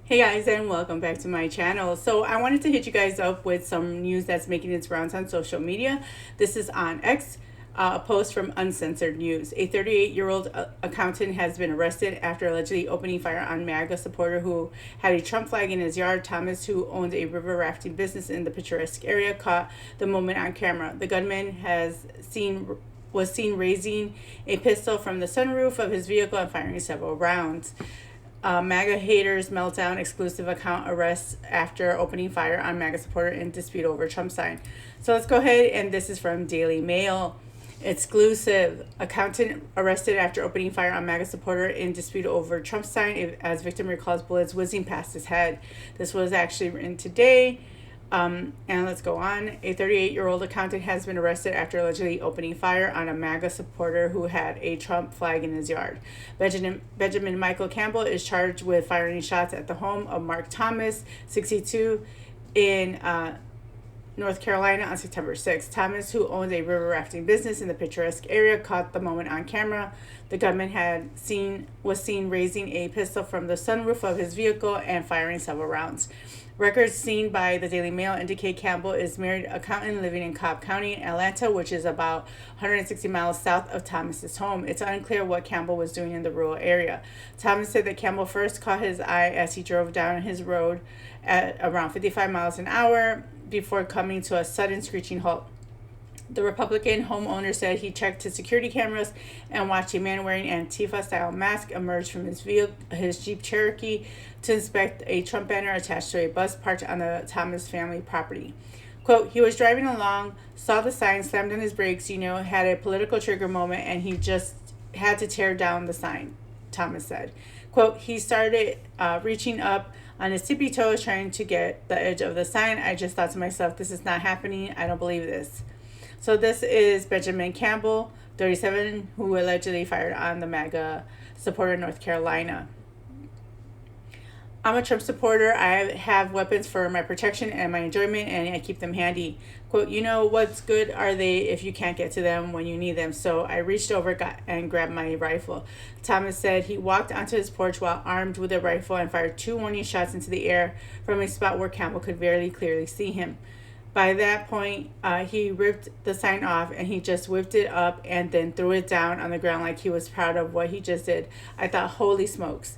Hey guys, and welcome back to my channel. So I wanted to hit you guys up with some news that's making its rounds on social media. This is on X, a post from Uncensored News. A 38-year-old accountant has been arrested after allegedly opening fire on MAGA supporter who had a Trump flag in his yard. Thomas, who owned a river rafting business in the picturesque area, caught the moment on camera. The gunman was seen raising a pistol from the sunroof of his vehicle and firing several rounds. MAGA haters meltdown, exclusive account arrests after opening fire on MAGA supporter in dispute over Trump sign. So let's go ahead, and this is from Daily Mail. Exclusive accountant arrested after opening fire on MAGA supporter in dispute over Trump sign as victim recalls bullets whizzing past his head. This was actually written today. And let's go on. A 38-year-old accountant has been arrested after allegedly opening fire on a MAGA supporter who had a Trump flag in his yard. Benjamin Michael Campbell is charged with firing shots at the home of Mark Thomas, 62, in North Carolina on September 6th. Thomas, who owns a river rafting business in the picturesque area, caught the moment on camera. The gunman was seen raising a pistol from the sunroof of his vehicle and firing several rounds. Records seen by the Daily Mail indicate Campbell is married accountant living in Cobb County, Atlanta, which is about 160 miles south of Thomas's home. It's unclear what Campbell was doing in the rural area. Thomas said that Campbell first caught his eye as he drove down his road at around 55 miles an hour before coming to a sudden screeching halt. The Republican homeowner said he checked his security cameras and watched a man wearing an Antifa-style mask emerge from his Jeep Cherokee to inspect a Trump banner attached to a bus parked on the Thomas family property. Quote, he was driving along, saw the sign, slammed on his brakes, had a political trigger moment, and he just had to tear down the sign, Thomas said. Quote, he started reaching up on his tippy toes trying to get the edge of the sign. I just thought to myself, this is not happening. I don't believe this. So this is Benjamin Campbell, 37, who allegedly fired on the MAGA supporter in North Carolina. I'm a Trump supporter. I have weapons for my protection and my enjoyment, and I keep them handy. Quote, what's good are they if you can't get to them when you need them? So I reached over and grabbed my rifle. Thomas said he walked onto his porch while armed with a rifle and fired 2 warning shots into the air from a spot where Campbell could very clearly see him. By that point, he ripped the sign off and he just whipped it up and then threw it down on the ground like he was proud of what he just did. I thought, holy smokes.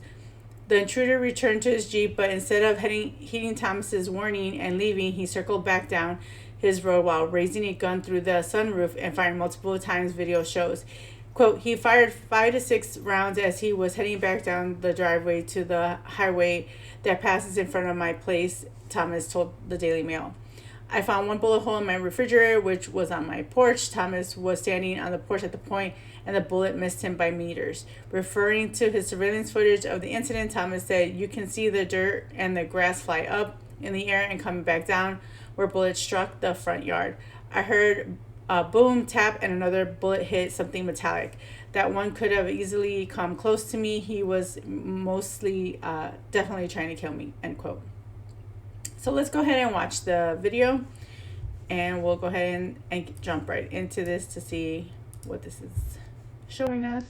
The intruder returned to his Jeep, but instead of heeding Thomas's warning and leaving, he circled back down his road while raising a gun through the sunroof and firing multiple times, video shows. Quote, he fired 5 to 6 rounds as he was heading back down the driveway to the highway that passes in front of my place, Thomas told the Daily Mail. I found 1 bullet hole in my refrigerator, which was on my porch. Thomas was standing on the porch at the point, and the bullet missed him by meters. Referring to his surveillance footage of the incident, Thomas said, you can see the dirt and the grass fly up in the air and coming back down where bullets struck the front yard. I heard a boom, tap, and another bullet hit something metallic. That one could have easily come close to me. He was mostly definitely trying to kill me, end quote. So let's go ahead and watch the video, and we'll go ahead and jump right into this to see what this is showing us.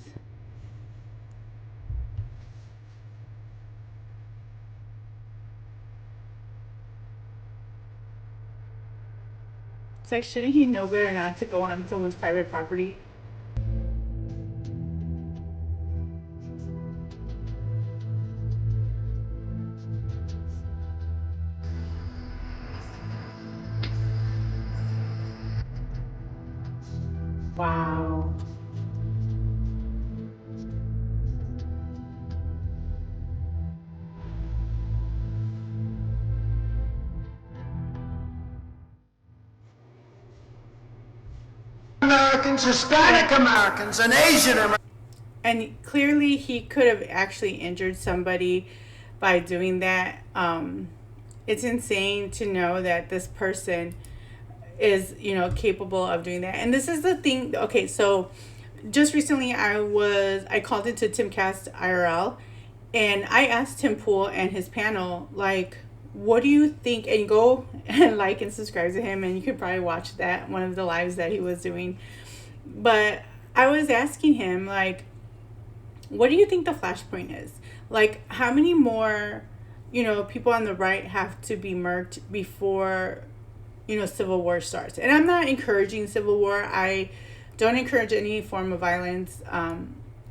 It's like, shouldn't he know better not to go on someone's private property? Wow. Americans, Hispanic Americans, and Asian Americans. And clearly he could have actually injured somebody by doing that. It's insane to know that this person is, capable of doing that. And this is the thing. Okay, so just recently I called into Timcast IRL, and I asked Tim Pool and his panel, like, what do you think? And go and like and subscribe to him, and you could probably watch that, one of the lives that he was doing. But I was asking him, like, what do you think the flashpoint is? Like, how many more people on the right have to be murked before, civil war starts. And I'm not encouraging civil war. I don't encourage any form of violence.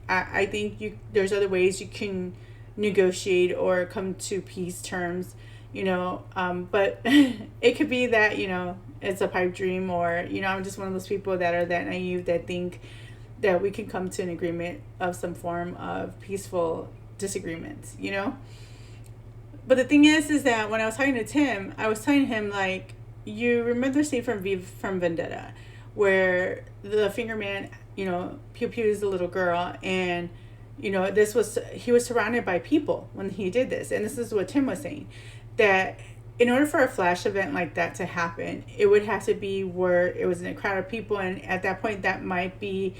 I think there's other ways you can negotiate or come to peace terms, but it could be that, it's a pipe dream, or, I'm just one of those people that are that naive that think that we can come to an agreement of some form of peaceful disagreements, But the thing is that when I was talking to Tim, I was telling him, like, you remember the scene from Vendetta, where the finger man, pew-pews the little girl, and, he was surrounded by people when he did this. And this is what Tim was saying, that in order for a flash event like that to happen, it would have to be where it was in a crowd of people. And at that point, that might be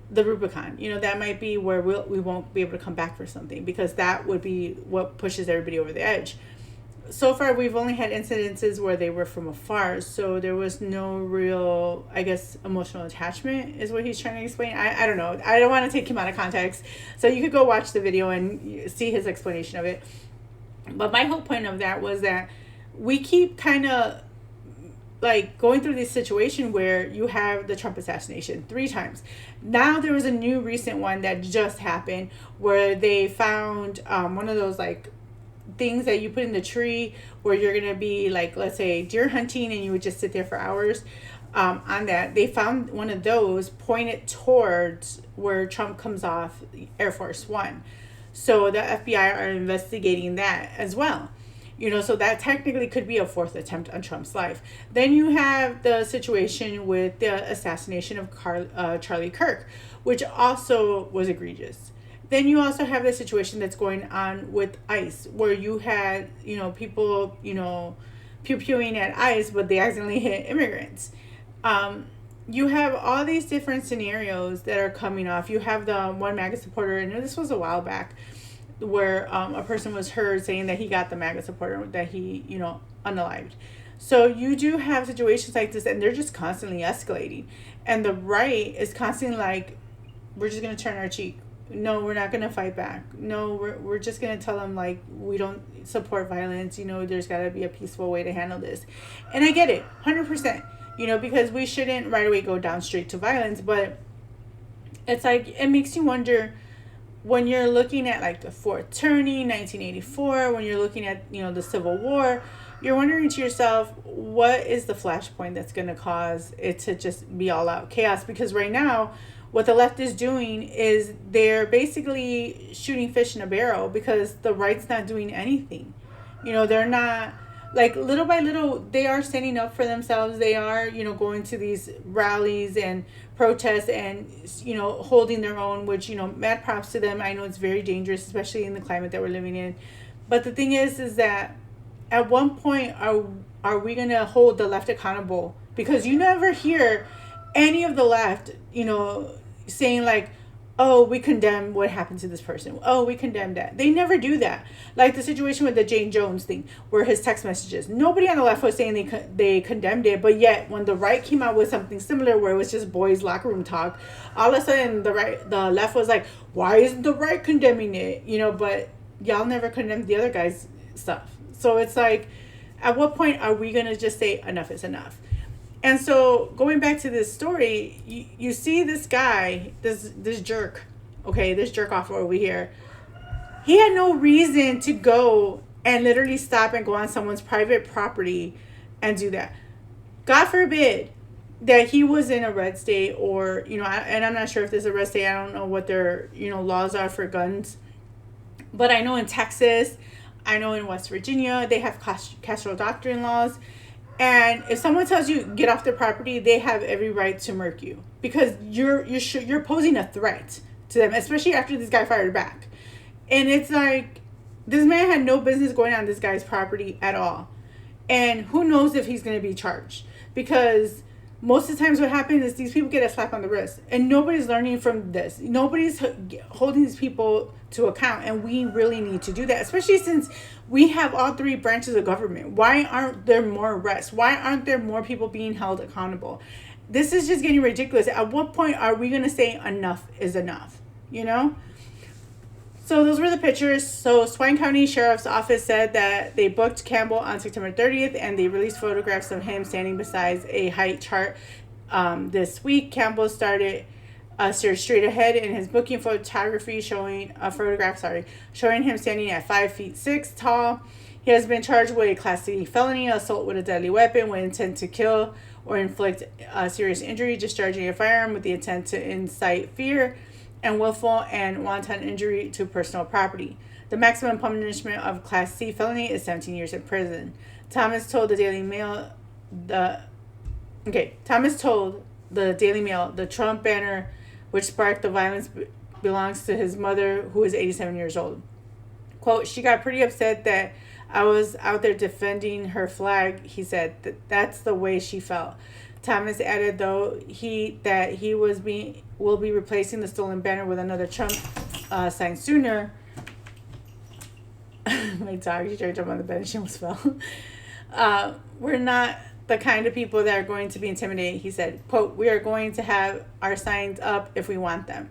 the Rubicon, that might be where we won't be able to come back for something, because that would be what pushes everybody over the edge. So far, we've only had incidences where they were from afar, so there was no real, I guess, emotional attachment is what he's trying to explain. I don't know. I don't want to take him out of context. So you could go watch the video and see his explanation of it. But my whole point of that was that we keep kind of like going through this situation where you have the Trump assassination 3 times. Now there was a new recent one that just happened where they found one of those like things that you put in the tree where you're gonna be like, let's say, deer hunting, and you would just sit there for hours. On that, they found one of those pointed towards where Trump comes off Air Force One. So the FBI are investigating that as well. So that technically could be a 4th attempt on Trump's life. Then you have the situation with the assassination of Charlie Kirk, which also was egregious. Then you also have the situation that's going on with ICE, where you had, people, pew-pewing at ICE, but they accidentally hit immigrants. You have all these different scenarios that are coming off. You have the one MAGA supporter, and this was a while back, where a person was heard saying that he got the MAGA supporter that he, unalived. So you do have situations like this, and they're just constantly escalating. And the right is constantly like, we're just going to turn our cheek. No, we're not going to fight back. No, we're just going to tell them, like, we don't support violence. There's got to be a peaceful way to handle this. And I get it, 100%, because we shouldn't right away go down straight to violence. But it's like, it makes you wonder, when you're looking at like the Fort Turney, 1984, when you're looking at, the Civil War, you're wondering to yourself, what is the flashpoint that's going to cause it to just be all out chaos? Because right now, what the left is doing is they're basically shooting fish in a barrel, because the right's not doing anything. They're not, like, little by little, they are standing up for themselves. They are, going to these rallies and protests and, holding their own, which, mad props to them. I know it's very dangerous, especially in the climate that we're living in. But the thing is that at one point, are we going to hold the left accountable? Because you never hear any of the left, saying like, oh, we condemn what happened to this person. Oh, we condemn that. They never do that. Like the situation with the Jane Jones thing, where his text messages, nobody on the left was saying they condemned it. But yet, when the right came out with something similar, where it was just boys' locker room talk, all of a sudden the left was like, why isn't the right condemning it? But y'all never condemned the other guy's stuff. So it's like, at what point are we gonna just say enough is enough? And so going back to this story, you see this guy, this jerk, okay, this jerk off over here. He had no reason to go and literally stop and go on someone's private property and do that. God forbid that he was in a red state, or, and I'm not sure if there's a red state. I don't know what their, laws are for guns. But I know in Texas, I know in West Virginia, they have Castro Doctrine laws. And if someone tells you get off their property, they have every right to murk you, because you're posing a threat to them, especially after this guy fired back. And it's like, this man had no business going on this guy's property at all. And who knows if he's going to be charged, because most of the times what happens is these people get a slap on the wrist, and nobody's learning from this. Nobody's holding these people to account, and we really need to do that, especially since we have all 3 branches of government. Why aren't there more arrests? Why aren't there more people being held accountable? This is just getting ridiculous. At what point are we going to say enough is enough? So those were the pictures. So Swain County Sheriff's Office said that they booked Campbell on September 30th, and they released photographs of him standing beside a height chart this week. Campbell started stared straight ahead in his booking photography, showing him standing at 5'6" tall. He has been charged with a Class C felony, assault with a deadly weapon with intent to kill or inflict serious injury, discharging a firearm with the intent to incite fear, and willful and wanton injury to personal property. The maximum punishment of Class C felony is 17 years in prison. Thomas told the Daily Mail the Trump banner, which sparked the violence, belongs to his mother, who is 87 years old. Quote, "She got pretty upset that I was out there defending her flag," he said. That's the way she felt. Thomas added, though, he will be replacing the stolen banner with another Trump sign sooner. My dog, she tried to jump on the bed and she almost fell. "We're not the kind of people that are going to be intimidated," he said. Quote, "We are going to have our signs up if we want them."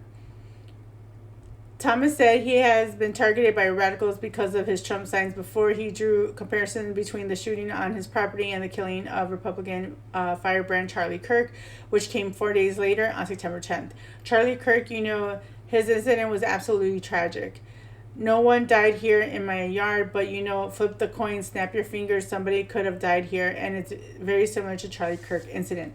Thomas said he has been targeted by radicals because of his Trump signs before. He drew comparison between the shooting on his property and the killing of Republican firebrand Charlie Kirk, which came 4 days later on September 10th. Charlie Kirk, his incident was absolutely tragic. "No one died here in my yard, but flip the coin, snap your fingers, somebody could have died here," and it's very similar to Charlie Kirk incident.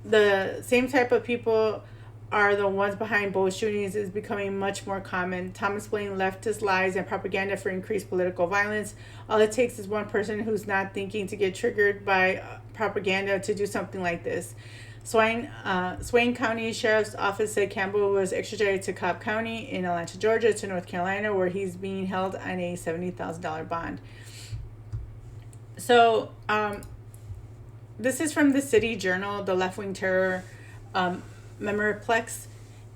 The same type of people are the ones behind both shootings is becoming much more common. Thomas blamed leftist lies and propaganda for increased political violence. All it takes is one person who's not thinking to get triggered by propaganda to do something like this. Swain County Sheriff's Office said Campbell was extradited to Cobb County in Atlanta, Georgia, to North Carolina, where he's being held on a $70,000 bond. So, this is from the City Journal, the left-wing terror Memorplex.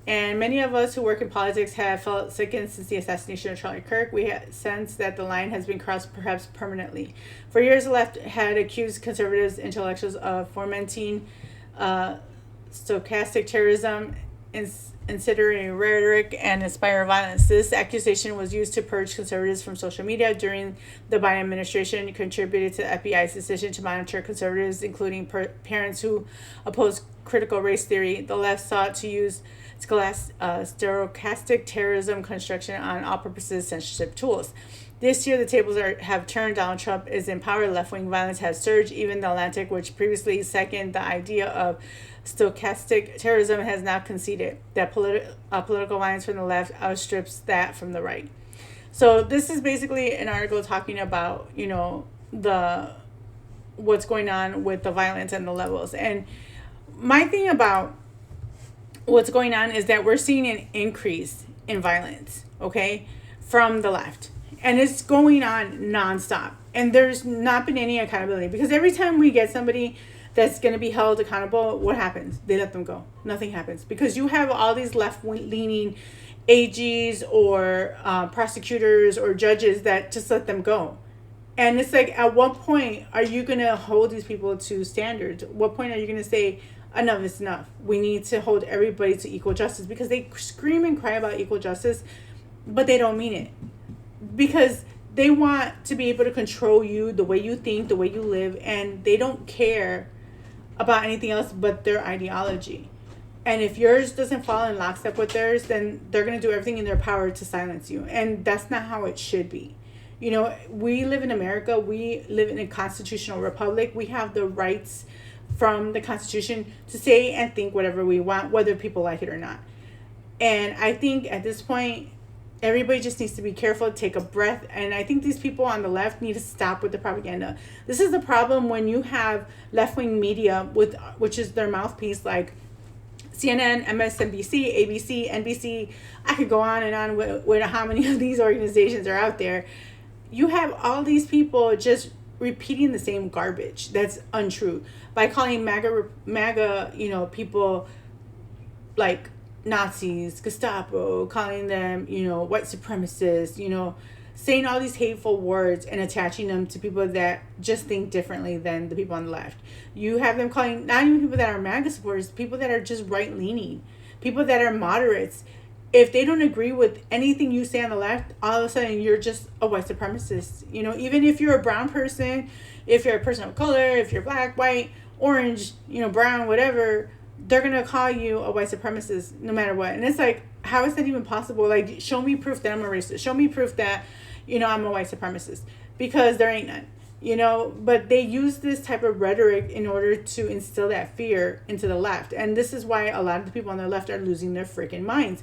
And many of us who work in politics have felt sickened since the assassination of Charlie Kirk. We sense that the line has been crossed, perhaps permanently. For years, the left had accused conservatives intellectuals of fomenting stochastic terrorism, incendiary rhetoric, and inspire violence. This accusation was used to purge conservatives from social media during the Biden administration. It contributed to the FBI's decision to monitor conservatives, including parents who oppose critical race theory. The left sought to use stochastic terrorism construction on all-purposes censorship tools. This year, the tables have turned. Donald Trump is in power. Left-wing violence has surged. Even The Atlantic, which previously seconded the idea of stochastic terrorism, has now conceded that political violence from the left outstrips that from the right. So this is basically an article talking about, what's going on with the violence and the levels. And my thing about what's going on is that we're seeing an increase in violence, okay, from the left. And it's going on nonstop. And there's not been any accountability. Because every time we get somebody that's going to be held accountable, what happens? They let them go. Nothing happens. Because you have all these left-leaning AGs or prosecutors or judges that just let them go. And it's like, at what point are you going to hold these people to standards? At what point are you going to say, enough is enough? We need to hold everybody to equal justice. Because they scream and cry about equal justice, but they don't mean it. Because they want to be able to control you, the way you think, the way you live, and they don't care about anything else but their ideology. And if yours doesn't fall in lockstep with theirs, then they're going to do everything in their power to silence you. And that's not how it should be. We live in America. We live in a constitutional republic. We have the rights from the Constitution to say and think whatever we want, whether people like it or not. And I think at this point, everybody just needs to be careful, take a breath. And I think these people on the left need to stop with the propaganda. This is the problem when you have left-wing media, which is their mouthpiece, like CNN, MSNBC, ABC, NBC. I could go on and on with how many of these organizations are out there. You have all these people just repeating the same garbage that's untrue by calling MAGA, people like Nazis, Gestapo, calling them, white supremacists, saying all these hateful words and attaching them to people that just think differently than the people on the left. You have them calling not even people that are MAGA supporters, people that are just right-leaning, people that are moderates, if they don't agree with anything you say on the left, all of a sudden you're just a white supremacist. You know, even if you're a brown person, if you're a person of color, if you're black, white, orange, you know, brown, whatever, they're going to call you a white supremacist no matter what. And it's like, how is that even possible? Like, show me proof that I'm a racist. Show me proof that, you know, I'm a white supremacist, because there ain't none. You know, but they use this type of rhetoric in order to instill that fear into the left. And this is why a lot of the people on the left are losing their freaking minds.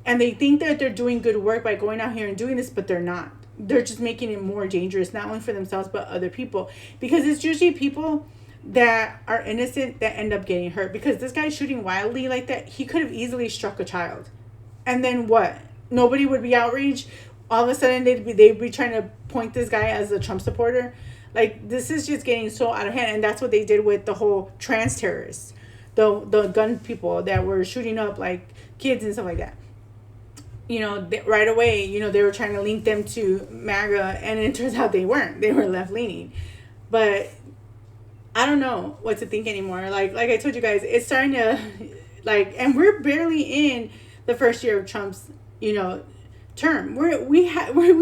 And they think that they're doing good work by going out here and doing this, but they're not. They're just making it more dangerous, not only for themselves, but other people. Because it's usually people that are innocent that end up getting hurt. Because this guy shooting wildly like that, he could have easily struck a child. And then what? Nobody would be outraged. All of a sudden, they'd be trying to point this guy as a Trump supporter. Like, this is just getting so out of hand. And that's what they did with the whole trans terrorists, the gun people that were shooting up like kids and stuff like that. You know, right away, you know, they were trying to link them to MAGA, and it turns out they weren't. They were left leaning. But I don't know what to think anymore. Like I told you guys, it's starting to, like, and we're barely in the first year of Trump's, you know, term. We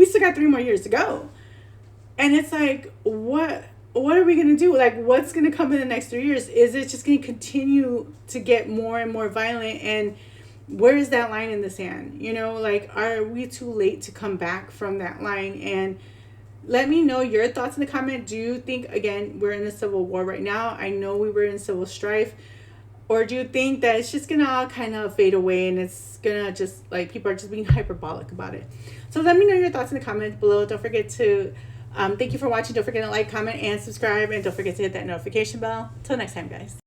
still got 3 more years to go. And it's like, what are we going to do? Like, what's going to come in the next 3 years? Is it just going to continue to get more and more violent? And where is that line in the sand? You know, like, are we too late to come back from that line? And let me know your thoughts in the comment. Do you think, again, we're in a civil war right now? I know we were in civil strife. Or do you think that it's just going to all kind of fade away and it's going to just, like, people are just being hyperbolic about it? So let me know your thoughts in the comments below. Don't forget to... thank you for watching. Don't forget to like, comment, and subscribe. And don't forget to hit that notification bell. Till next time, guys.